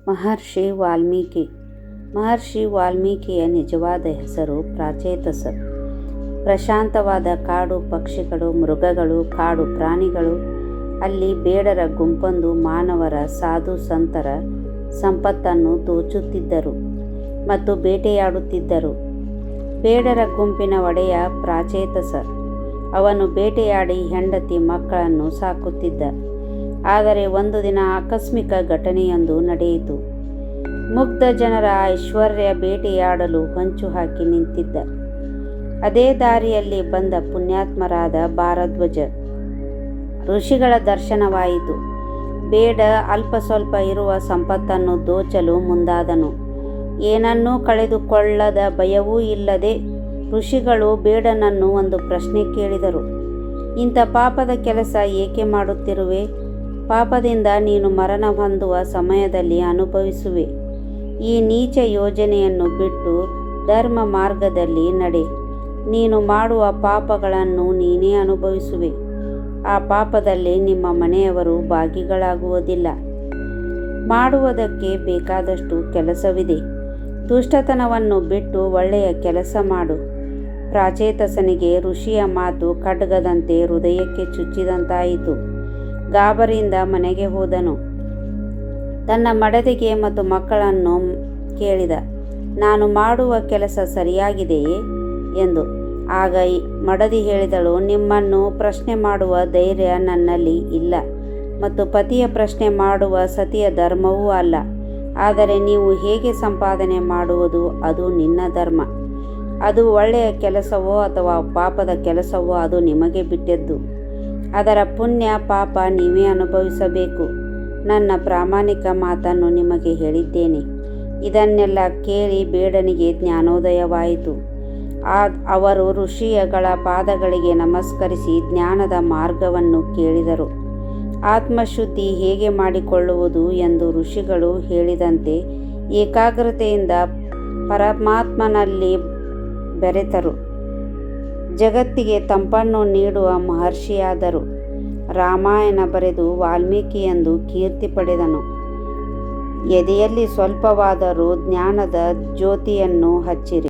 ಮಹರ್ಷಿ ವಾಲ್ಮೀಕಿ. ಮಹರ್ಷಿ ವಾಲ್ಮೀಕಿಯ ನಿಜವಾದ ಹೆಸರು ಪ್ರಾಚೇತಸ. ಪ್ರಶಾಂತವಾದ ಕಾಡು ಪಕ್ಷಿಗಳು, ಮೃಗಗಳು, ಕಾಡು ಪ್ರಾಣಿಗಳು, ಅಲ್ಲಿ ಬೇಡರ ಗುಂಪೊಂದು ಮಾನವರ, ಸಾಧು ಸಂತರ ಸಂಪತ್ತನ್ನು ದೋಚುತ್ತಿದ್ದರು ಮತ್ತು ಬೇಟೆಯಾಡುತ್ತಿದ್ದರು. ಬೇಡರ ಗುಂಪಿನ ಒಡೆಯ ಪ್ರಾಚೇತಸ. ಅವನು ಬೇಟೆಯಾಡಿ ಹೆಂಡತಿ ಮಕ್ಕಳನ್ನು ಸಾಕುತ್ತಿದ್ದ. ಆದರೆ ಒಂದು ದಿನ ಆಕಸ್ಮಿಕ ಘಟನೆಯೊಂದು ನಡೆಯಿತು. ಮುಗ್ಧ ಜನರ ಐಶ್ವರ್ಯ ಬೇಟೆಯಾಡಲು ಹೊಂಚು ಹಾಕಿ ನಿಂತಿದ್ದ. ಅದೇ ದಾರಿಯಲ್ಲಿ ಬಂದ ಪುಣ್ಯಾತ್ಮರಾದ ಭಾರದ್ವಾಜ ಋಷಿಗಳ ದರ್ಶನವಾಯಿತು. ಬೇಡ ಅಲ್ಪ ಸ್ವಲ್ಪ ಇರುವ ಸಂಪತ್ತನ್ನು ದೋಚಲು ಮುಂದಾದನು. ಏನನ್ನೂ ಕಳೆದುಕೊಳ್ಳದ ಭಯವೂ ಇಲ್ಲದೆ ಋಷಿಗಳು ಬೇಡನನ್ನು ಒಂದು ಪ್ರಶ್ನೆ ಕೇಳಿದರು. ಇಂಥ ಪಾಪದ ಕೆಲಸ ಏಕೆ ಮಾಡುತ್ತಿರುವೆ? ಪಾಪದಿಂದ ನೀನು ಮರಣ ಹೊಂದುವ ಸಮಯದಲ್ಲಿ ಅನುಭವಿಸುವೆ. ಈ ನೀಚ ಯೋಜನೆಯನ್ನು ಬಿಟ್ಟು ಧರ್ಮ ಮಾರ್ಗದಲ್ಲಿ ನಡೆ. ನೀನು ಮಾಡುವ ಪಾಪಗಳನ್ನು ನೀನೇ ಅನುಭವಿಸುವೆ. ಆ ಪಾಪದಲ್ಲಿ ನಿಮ್ಮ ಮನೆಯವರು ಭಾಗಿಗಳಾಗುವುದಿಲ್ಲ. ಮಾಡುವುದಕ್ಕೆ ಬೇಕಾದಷ್ಟು ಕೆಲಸವಿದೆ. ದುಷ್ಟತನವನ್ನು ಬಿಟ್ಟು ಒಳ್ಳೆಯ ಕೆಲಸ ಮಾಡು. ಪ್ರಾಚೇತಸನಿಗೆ ಋಷಿಯ ಮಾತು ಖಡ್ಗದಂತೆ ಹೃದಯಕ್ಕೆ ಚುಚ್ಚಿದಂತಾಯಿತು. ಗಾಬರಿಯಿಂದ ಮನೆಗೆ ಹೋದನು. ತನ್ನ ಮಡದಿಗೆ ಮತ್ತು ಮಕ್ಕಳನ್ನು ಕೇಳಿದ, ನಾನು ಮಾಡುವ ಕೆಲಸ ಸರಿಯಾಗಿದೆಯೇ ಎಂದು. ಆಗ ಮಡದಿ ಹೇಳಿದಳು, ನಿಮ್ಮನ್ನು ಪ್ರಶ್ನೆ ಮಾಡುವ ಧೈರ್ಯ ನನ್ನಲ್ಲಿ ಇಲ್ಲ ಮತ್ತು ಪತಿಯ ಪ್ರಶ್ನೆ ಮಾಡುವ ಸತಿಯ ಧರ್ಮವೂ ಅಲ್ಲ. ಆದರೆ ನೀವು ಹೇಗೆ ಸಂಪಾದನೆ ಮಾಡುವುದು ಅದು ನಿನ್ನ ಧರ್ಮ. ಅದು ಒಳ್ಳೆಯ ಕೆಲಸವೋ ಅಥವಾ ಪಾಪದ ಕೆಲಸವೋ ಅದು ನಿಮಗೆ ಬಿಟ್ಟದ್ದು. ಅದರ ಪುಣ್ಯ ಪಾಪ ನೀವೇ ಅನುಭವಿಸಬೇಕು. ನನ್ನ ಪ್ರಾಮಾಣಿಕ ಮಾತನ್ನು ನಿಮಗೆ ಹೇಳಿದ್ದೇನೆ. ಇದನ್ನೆಲ್ಲ ಕೇಳಿ ಬೇಡನಿಗೆ ಜ್ಞಾನೋದಯವಾಯಿತು. ಅವರು ಋಷಿಗಳ ಪಾದಗಳಿಗೆ ನಮಸ್ಕರಿಸಿ ಜ್ಞಾನದ ಮಾರ್ಗವನ್ನು ಕೇಳಿದರು. ಆತ್ಮಶುದ್ಧಿ ಹೇಗೆ ಮಾಡಿಕೊಳ್ಳುವುದು ಎಂದು ಋಷಿಗಳು ಹೇಳಿದಂತೆ ಏಕಾಗ್ರತೆಯಿಂದ ಪರಮಾತ್ಮನಲ್ಲಿ ಬೆರೆತರು. ಜಗತ್ತಿಗೆ ತಂಪನ್ನು ನೀಡುವ ಮಹರ್ಷಿಯಾದರು. ರಾಮಾಯಣ ಬರೆದು ವಾಲ್ಮೀಕಿ ಎಂದು ಕೀರ್ತಿ ಪಡೆದನು. ಎದೆಯಲ್ಲಿ ಸ್ವಲ್ಪವಾದರೂ ಜ್ಞಾನದ ಜ್ಯೋತಿಯನ್ನು ಹಚ್ಚಿರಿ.